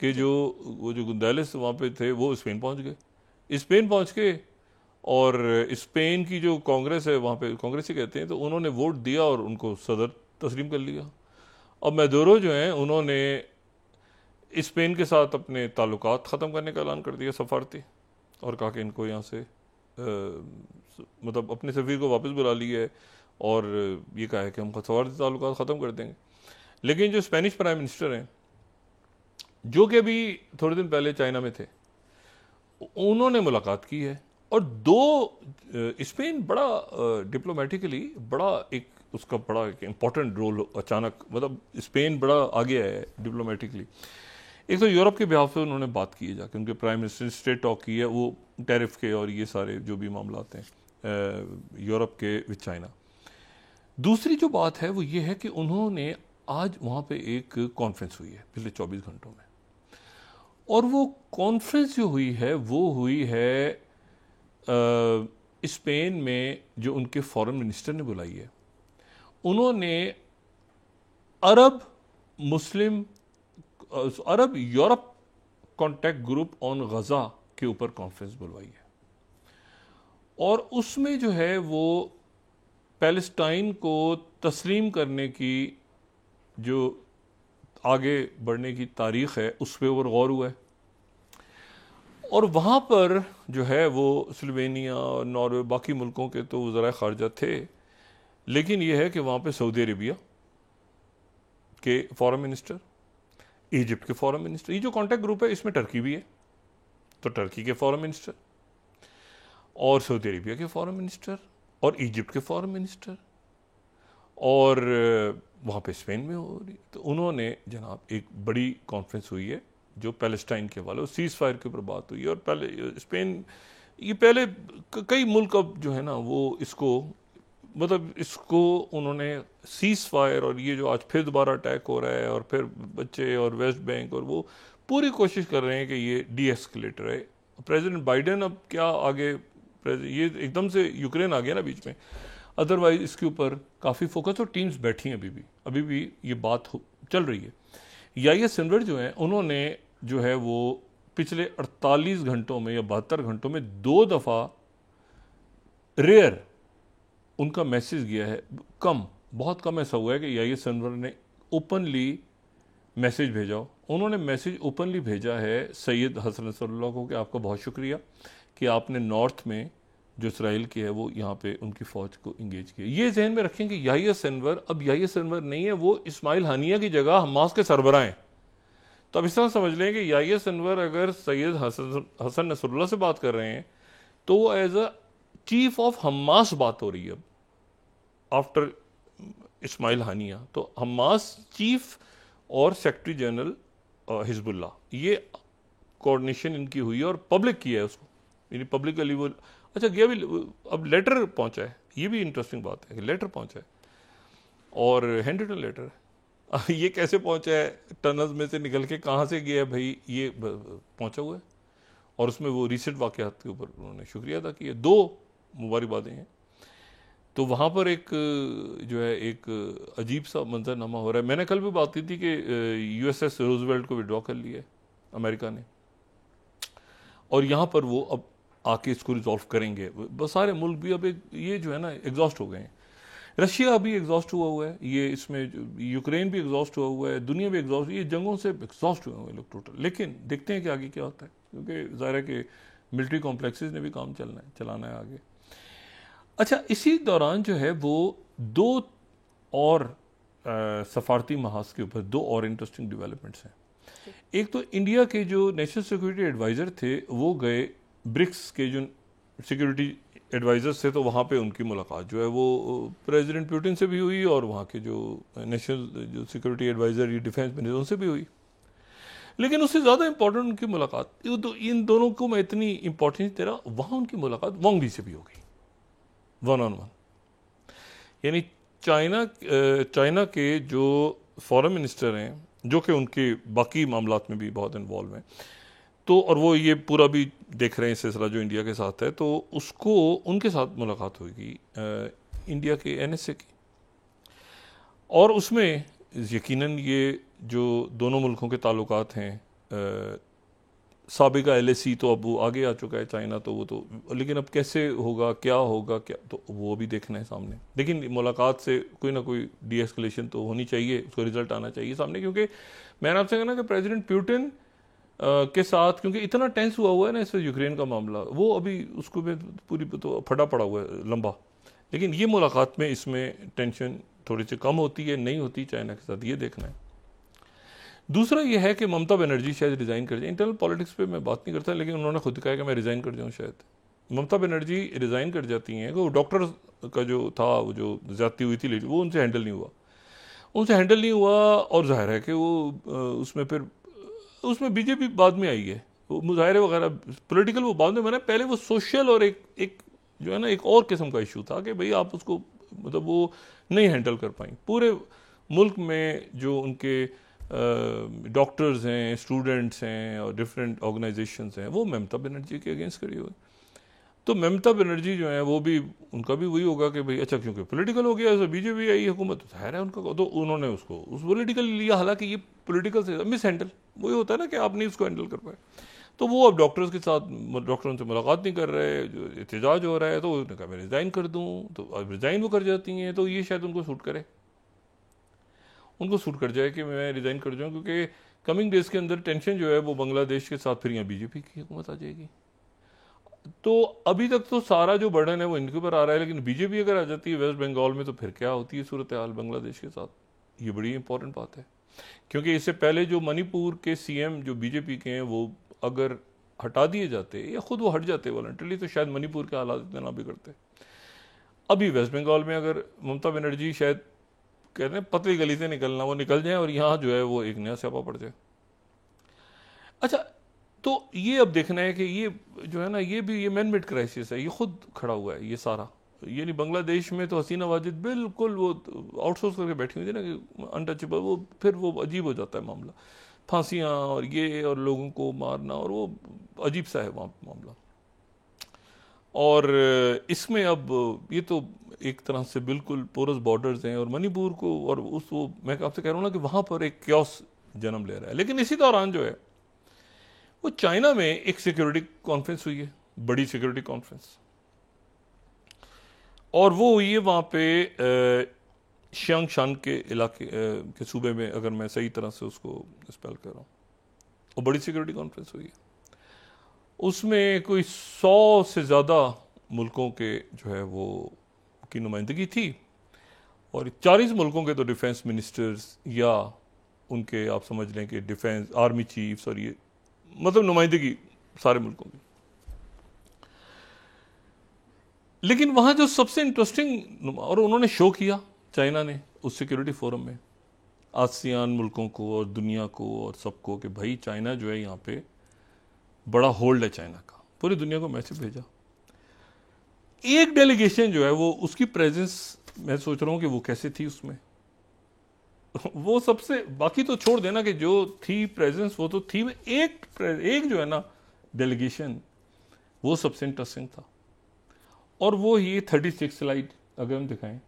के वो जो गुंदालिस वहाँ पे थे, वो स्पेन पहुँच गए। स्पेन पहुँच के और स्पेन की जो कांग्रेस है वहाँ पे, कांग्रेस ही कहते हैं, तो उन्होंने वोट दिया और उनको सदर तस्लीम कर लिया। अब मैदुरो जो हैं, उन्होंने स्पेन के साथ अपने ताल्लुकात ख़त्म करने का ऐलान कर दिया सफारती, और कहा कि इनको यहाँ से मतलब अपने सफ़ीर को वापस बुला लिया है और ये कहा है कि हम सफारती ताल्लुकात ख़त्म कर देंगे। लेकिन जो स्पेनिश प्राइम मिनिस्टर हैं, जो कि अभी थोड़े दिन पहले चाइना में थे, उन्होंने मुलाकात की है। और स्पेन बड़ा डिप्लोमेटिकली बड़ा एक उसका बड़ा एक इम्पॉर्टेंट रोल अचानक, मतलब स्पेन बड़ा आगे आया है डिप्लोमेटिकली। एक तो यूरोप के बिहाफ पे उन्होंने बात की है जाके, उनके प्राइम मिनिस्टर ने स्ट्रेट टॉक की है, वो टैरिफ के और ये सारे जो भी मामला आते हैं यूरोप के विद चाइना। दूसरी जो बात है वो ये है कि उन्होंने आज वहाँ पे एक कॉन्फ्रेंस हुई है पिछले 24 घंटों में, और वो कॉन्फ्रेंस जो हुई है वो हुई है स्पेन में, जो उनके फॉरेन मिनिस्टर ने बुलाई है। उन्होंने अरब यूरोप कॉन्टैक्ट ग्रुप ऑन गजा के ऊपर कॉन्फ्रेंस बुलवाई है, और उसमें जो है वो पैलेस्टाइन को तस्लीम करने की जो आगे बढ़ने की तारीख है उस पर और गौर हुआ है। और वहाँ पर जो है वो स्लोवेनिया और नॉर्वे, बाकी मुल्कों के तो वज़राए ख़ारजा थे, लेकिन ये है कि वहाँ पे सऊदी अरेबिया के फॉरेन मिनिस्टर, इजिप्ट के फॉरेन मिनिस्टर, ये जो कॉन्टैक्ट ग्रुप है इसमें टर्की भी है, तो टर्की के फॉरेन मिनिस्टर और सऊदी अरेबिया के फॉरेन मिनिस्टर और इजिप्ट के फॉरेन मिनिस्टर, और वहाँ पे स्पेन में हो रही। तो उन्होंने जनाब एक बड़ी कॉन्फ्रेंस हुई है जो पैलेस्टाइन के वाले सीज़ फायर के ऊपर बात हुई है। और पहले स्पेन, ये पहले कई मुल्क अब जो है ना वो इसको, मतलब इसको उन्होंने सीज़ फायर, और ये जो आज फिर दोबारा अटैक हो रहा है और फिर बच्चे और वेस्ट बैंक, और वो पूरी कोशिश कर रहे हैं कि ये डी एस्केलेट रहे। प्रेसिडेंट बाइडेन अब क्या आगे, ये एकदम से यूक्रेन आ गया ना बीच में, अदरवाइज इसके ऊपर काफ़ी फोकस, और टीम्स बैठी हैं अभी भी ये बात चल रही है। याहिया सिनवर जो है, उन्होंने जो है वो पिछले 48 घंटों में या 72 घंटों में 2 दफ़ा रेयर उनका मैसेज गया है, कम बहुत कम ऐसा हुआ है कि याहिया सिनवर ने ओपनली मैसेज भेजा हो। उन्होंने मैसेज ओपनली भेजा है सैयद हसन नसरुल्लाह को कि आपका बहुत शुक्रिया कि आपने नॉर्थ में जो इसराइल की है वो यहाँ पे उनकी फ़ौज को इंगेज किया। ये जहन में रखें कि याहिया सिनवर अब याहिया सिनवर नहीं है, वो इस्माइल हानिया की जगह हमास के सरबराह हैं। तो अब इस तरह समझ लें कि याहिया सिनवर अगर सैयद हसन नसरुल्लाह से बात कर रहे हैं तो वो as a chief of Hamas बात हो रही है अब आफ्टर इस्माइल हानिया। तो हमास चीफ और सेक्रेटरी जनरल हिजबुल्लाह, ये कोऑर्डिनेशन इनकी हुई है और पब्लिक किया है उसको, यानी पब्लिकली वो अच्छा गया भी। अब लेटर पहुंचा है, ये भी इंटरेस्टिंग बात है कि लेटर पहुंचा है और हैंड रिटन लेटर है। ये कैसे पहुंचा है, टनल्स में से निकल के कहाँ से गया है भाई, ये पहुंचा हुआ है और उसमें वो रिसेंट वाक़यात के ऊपर उन्होंने शुक्रिया अदा किया। 2 मुबारकबादें हैं। तो वहाँ पर एक जो है एक अजीब सा मंजरनामा हो रहा है। मैंने कल भी बात की थी कि USS रूजवेल्ट को विड्रॉ कर लिया है अमेरिका ने और यहाँ पर वो अब आके इसको रिजॉल्व करेंगे। बस सारे मुल्क भी अब ये जो है ना एग्जॉस्ट हो गए हैं। रशिया अभी एग्जॉस्ट हुआ है, ये इसमें यूक्रेन भी एग्जॉस्ट हुआ है, दुनिया भी एग्जॉस्ट, ये जंगों से एग्जॉस्ट हुए हैं लोग टोटल। लेकिन देखते हैं कि आगे क्या होता है, क्योंकि ज़ाहिर है कि मिलिट्री कॉम्प्लेक्सेस ने भी काम चलाना है आगे। अच्छा, इसी दौरान जो है वो 2 और सफारती महाज के ऊपर 2 और इंटरेस्टिंग डेवलपमेंट्स हैं। एक तो इंडिया के जो नेशनल सिक्योरिटी एडवाइज़र थे वो गए ब्रिक्स के जो सिक्योरिटी एडवाइज़र्स थे, तो वहाँ पे उनकी मुलाकात जो है वो प्रेसिडेंट पुतिन से भी हुई और वहाँ के जो नेशनल जो सिक्योरिटी एडवाइज़र या डिफेंस मिनिस्टर उनसे भी हुई। लेकिन उससे ज़्यादा इंपॉर्टेंट उनकी मुलाकात, तो इन दोनों को मैं इतनी इंपॉर्टेंस दे रहा, वहाँ उनकी मुलाकात वांग ली से भी हो गई, 1-on-1। यानी चाइना के जो फॉरेन मिनिस्टर हैं, जो कि उनके बाकी मामलात में भी बहुत इन्वॉल्व हैं, तो और वो ये पूरा भी देख रहे हैं सिलसिला जो इंडिया के साथ है, तो उसको उनके साथ मुलाकात होगी इंडिया के NSA की। और उसमें यकीनन ये जो दोनों मुल्कों के ताल्लुकात हैं, साबिका LAC तो अब वो आगे आ चुका है चाइना, तो वो तो, लेकिन अब कैसे होगा, क्या होगा, क्या, तो वो भी देखना है सामने। लेकिन मुलाकात से कोई ना कोई डी-एस्केलेशन तो होनी चाहिए, उसका रिजल्ट आना चाहिए सामने। क्योंकि मैंने आपसे कहना कि प्रेसिडेंट पुतिन के साथ, क्योंकि इतना टेंस हुआ है ना इस यूक्रेन का मामला, वो अभी उसको भी पूरी तो फटा पड़ा हुआ है लंबा। लेकिन ये मुलाकात में इसमें टेंशन थोड़ी सी कम होती है, नहीं होती चाइना के साथ, ये देखना है। दूसरा ये है कि ममता बनर्जी शायद रिज़ाइन कर जाए। इंटरनल पॉलिटिक्स पे मैं बात नहीं करता, लेकिन उन्होंने खुद कहा कि मैं रिज़ाइन कर जाऊँ। शायद ममता बनर्जी रिज़ाइन कर जाती हैं कि वो डॉक्टर का जो था, वो जो ज़्यादती हुई थी, वो उनसे हैंडल नहीं हुआ और जाहिर है कि वो उसमें फिर उसमें बीजेपी बाद में आई है, वो मुजाहरे वगैरह पॉलिटिकल वो बाद में बना। पहले वो सोशल और एक जो है ना एक और किस्म का इशू था कि भाई आप उसको मतलब वो नहीं हैंडल कर पाई। पूरे मुल्क में जो उनके डॉक्टर्स हैं, स्टूडेंट्स हैं और डिफरेंट ऑर्गेनाइजेशंस हैं, वो ममता बनर्जी के अगेंस्ट खड़ी हुई। तो ममता बनर्जी जो है वो भी, उनका भी वही होगा कि भाई अच्छा क्योंकि पॉलिटिकल हो गया, बीजेपी आई हुकूमत, तो है उनका, तो उन्होंने उसको उस पॉलिटिकल लिया। हालांकि ये पॉलिटिकल से मिस हैंडल वही होता है ना कि आप नहीं उसको हैंडल कर पाए। तो वो अब डॉक्टर्स के साथ, डॉक्टरों से मुलाकात नहीं कर रहे, जो एहतजाज हो रहा है, तो उन्होंने कहा मैं रिज़ाइन कर दूँ, तो अब रिज़ाइन वो कर जाती हैं। तो ये शायद उनको सूट कर जाए कि मैं रिज़ाइन कर जाऊँ, क्योंकि कमिंग डेज के अंदर टेंशन जो है वो बांग्लादेश के साथ फिर यहाँ बीजेपी की हुकूमत आ जाएगी। तो अभी तक तो सारा जो बर्डन है वो इनके ऊपर आ रहा है, लेकिन बीजेपी अगर आ जाती है वेस्ट बंगाल में, तो फिर क्या होती है सूरत हाल बांग्लादेश के साथ, ये बड़ी इंपॉर्टेंट बात है। क्योंकि इससे पहले जो मणिपुर के CM जो बीजेपी के हैं, वो अगर हटा दिए जाते या खुद वो हट जाते वॉलंटरली, तो शायद मणिपुर के हालात इतना ना बिगड़ते। अभी वेस्ट बंगाल में अगर ममता बनर्जी शायद कहते हैं पतली गली से निकलना, वो निकल जाए और यहाँ जो है वो एक नया स्यापा पड़ जाए। अच्छा, तो ये अब देखना है कि ये जो है ना, ये भी ये मैन मेड क्राइसिस है, ये खुद खड़ा हुआ है ये सारा। यानी बांग्लादेश में तो हसीना वाजिद बिल्कुल वो आउटसोर्स करके बैठी हुई थी ना कि अनटचेबल, वो फिर वो अजीब हो जाता है मामला, फांसियाँ और ये और लोगों को मारना, और वो अजीब सा है वहाँ मामला। और इसमें अब ये तो एक तरह से बिल्कुल पोरस बॉर्डर्स हैं, और मणिपुर को और उस वो मैं आपसे कह रहा हूँ ना कि वहाँ पर एक क्योस जन्म ले रहा है। लेकिन इसी दौरान जो है वो चाइना में एक सिक्योरिटी कॉन्फ्रेंस हुई है, बड़ी सिक्योरिटी कॉन्फ्रेंस, और वो हुई है वहाँ पे शियांग के इलाके के सूबे में, अगर मैं सही तरह से उसको स्पेल कर रहा हूँ, और बड़ी सिक्योरिटी कॉन्फ्रेंस हुई है। उसमें कोई 100 से ज़्यादा मुल्कों के जो है वो की नुमाइंदगी थी, और 40 मुल्कों के तो डिफेंस मिनिस्टर्स या उनके, आप समझ लें कि डिफेंस आर्मी चीफ्स, और ये मतलब नुमाइंदगी सारे मुल्कों की। लेकिन वहाँ जो सबसे इंटरेस्टिंग, और उन्होंने शो किया चाइना ने उस सिक्योरिटी फोरम में आसियान मुल्कों को और दुनिया को और सबको, कि भाई चाइना जो है यहाँ पे बड़ा होल्ड है चाइना का, पूरी दुनिया को मैसेज भेजा। एक डेलीगेशन जो है वो, उसकी प्रेजेंस मैं सोच रहा हूँ कि वो कैसे थी उसमें वो सबसे, बाकी तो छोड़ देना कि जो थी प्रेजेंस वो तो थी, एक जो है ना डेलीगेशन, वो सबसे इंटरेस्टिंग था। और वो ये 36 स्लाइड अगर हम दिखाएं,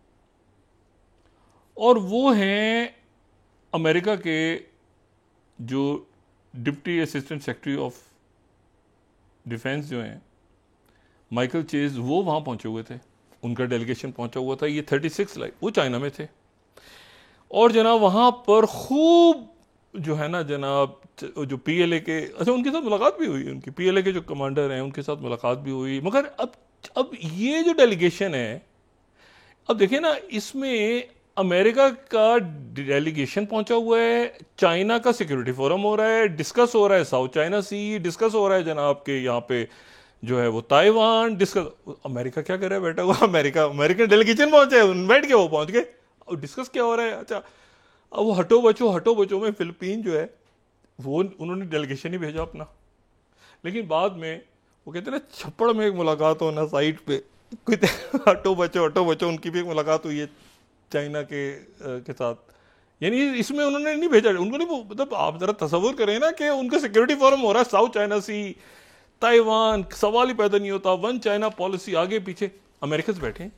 और वो हैं अमेरिका के जो deputy assistant secretary of defence जो हैं माइकल चेज, वो वहाँ पहुँचे हुए थे, उनका डेलीगेशन पहुँचा हुआ था। ये 36 स्लाइड वो चाइना में थे, और जनाब वहाँ पर खूब जो है ना जनाब, जो पीएलए के, अच्छा उनके साथ मुलाकात भी हुई, उनकी पीएलए के जो कमांडर हैं उनके साथ मुलाकात भी हुई। मगर अब ये जो डेलीगेशन है, अब देखिए ना, इसमें अमेरिका का डेलीगेशन पहुंचा हुआ है, चाइना का सिक्योरिटी फोरम हो रहा है, डिस्कस हो रहा है साउथ चाइना सी, डिस्कस हो रहा है जनाब के यहाँ पे जो है वो ताइवान डिस्कस। अमेरिका क्या कर रहा है बैठा हुआ, अमेरिकन डेलीगेशन पहुंचे, बैठ के वो पहुंच गए, और डिस्कस क्या हो रहा है। अच्छा, अब वो हटो बचो में फिलीपीन जो है वो, उन्होंने डेलीगेशन ही भेजा अपना, लेकिन बाद में वो कहते हैं ना, छप्पड़ में एक मुलाकात होना साइट पे, हटो बचो उनकी भी एक मुलाकात हुई है चाइना के साथ। यानी इसमें उन्होंने नहीं भेजा, उनको नहीं, मतलब आप जरा तसव्वुर करें ना कि उनका सिक्योरिटी फोरम हो रहा है साउथ चाइना सी, ताइवान, सवाल ही पैदा नहीं होता, वन चाइना पॉलिसी, आगे पीछे अमेरिकन बैठे हैं,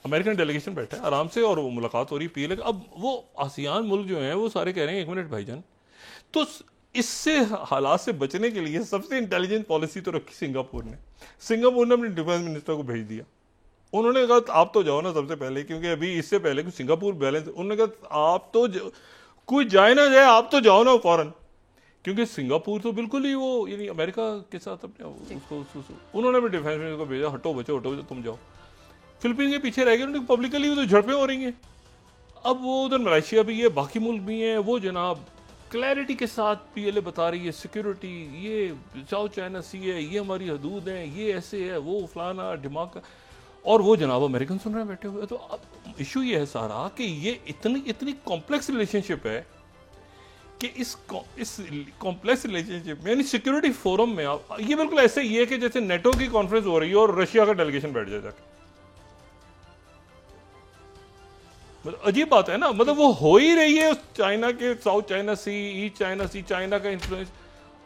अमेरिकन डेलीगेशन बैठा है आराम से, और वो मुलाकात हो रही पीएलए। अब वो आसियान मुल्क जो हैं वो सारे कह रहे हैं 1 मिनट भाईजान, तो इससे हालात से बचने के लिए सबसे इंटेलिजेंट पॉलिसी तो रखी सिंगापुर ने अपने डिफेंस मिनिस्टर को भेज दिया। उन्होंने कहा आप तो जाओ ना सबसे पहले, क्योंकि अभी इससे पहले कि सिंगापुर बैलेंस, उन्होंने कहा आप तो कोई जाए ना जाए, आप तो जाओ ना फौरन, क्योंकि सिंगापुर तो बिल्कुल ही वो, यानी अमेरिका के साथ अपने उसको उन्होंने अपने डिफेंस मिनिस्टर को भेजा, हटो बचो तुम जाओ। फिलीपीन के पीछे रह गए, उनकी पब्लिकली तो झड़पें हो रही हैं। अब वो उधर मलेशिया भी है, बाकी मुल्क भी हैं, वो जनाब क्लैरिटी के साथ पीएलए बता रही है सिक्योरिटी, ये साउथ चाइना सी है, ये हमारी हदूद हैं, ये ऐसे है, वो फलाना ढिमाका, और वो जनाब अमेरिकन सुन रहे हैं बैठे हुए। तो अब इशू ये है सारा कि ये इतनी कॉम्प्लेक्स रिलेशनशिप है कि इस कॉम्प्लेक्स रिलेशनशिप में, यानी सिक्योरिटी फोरम में, आप ये बिल्कुल ऐसे ही है कि जैसे नेटो की कॉन्फ्रेंस हो रही है और रशिया का डेलीगेशन बैठ जाए जाके। मतलब अजीब बात है ना, मतलब वो हो ही रही है चाइना के साउथ चाइना सी, ईस्ट चाइना सी, चाइना का इन्फ्लुएंस,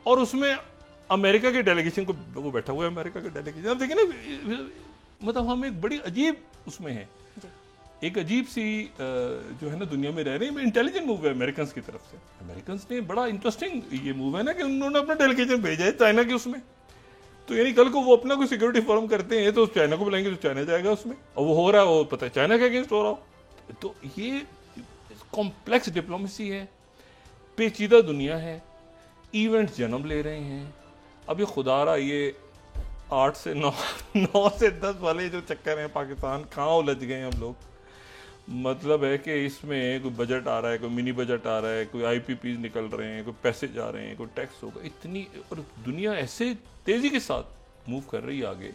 और उसमें अमेरिका के डेलीगेशन को, वो बैठा हुआ है अमेरिका के डेलीगेशन। अब देखिए ना, मतलब हम एक बड़ी अजीब उसमें है, एक अजीब सी जो है ना दुनिया में रह रहे हैं। इंटेलिजेंट मूव है अमेरिकन की तरफ से, अमेरिकन ने बड़ा इंटरेस्टिंग ये मूव है ना कि उन्होंने अपना डेलीगेशन भेजा है चाइना के उसमें, तो यानी कल को वो अपना कोई सिक्योरिटी फोरम करते हैं तो चाइना को बुलाएंगे तो चाइना जाएगा उसमें, और वो हो रहा है, वो पता है चाइना के अगेंस्ट हो रहा हो। तो ये कॉम्प्लेक्स डिप्लोमेसी है, पेचीदा दुनिया है, इवेंट्स जन्म ले रहे हैं। अब ये खुदारा ये 8 से 9 से 10 वाले जो चक्कर हैं पाकिस्तान, कहाँ उलझ गए हैं हम लोग। मतलब है कि इसमें कोई बजट आ रहा है, कोई मिनी बजट आ रहा है, कोई आईपीपी निकल रहे हैं, कोई पैसे जा रहे हैं, कोई टैक्स होगा, इतनी, और दुनिया ऐसे तेज़ी के साथ मूव कर रही है आगे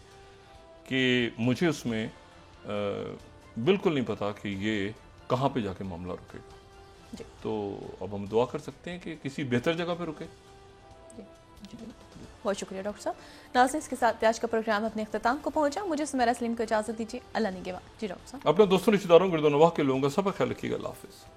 कि मुझे उसमें बिल्कुल नहीं पता कि ये कहाँ पे जाके मामला रुकेगा। तो अब हम दुआ कर सकते हैं कि किसी बेहतर जगह पे रुके। बहुत शुक्रिया डॉक्टर साहब। नाज़रीन, इसके साथ आज का प्रोग्राम अपने इख्तिताम को पहुंचा। मुझे सुमेरा सलीम को इजाज़त दीजिए। अल्लाह निगहबान। जी डॉक्टर साहब, अपने दोस्तों रिश्तेदारों, गिरदोनवाह के लोगों का सब ख्याल रखिएगा। अल्लाह हाफिज़।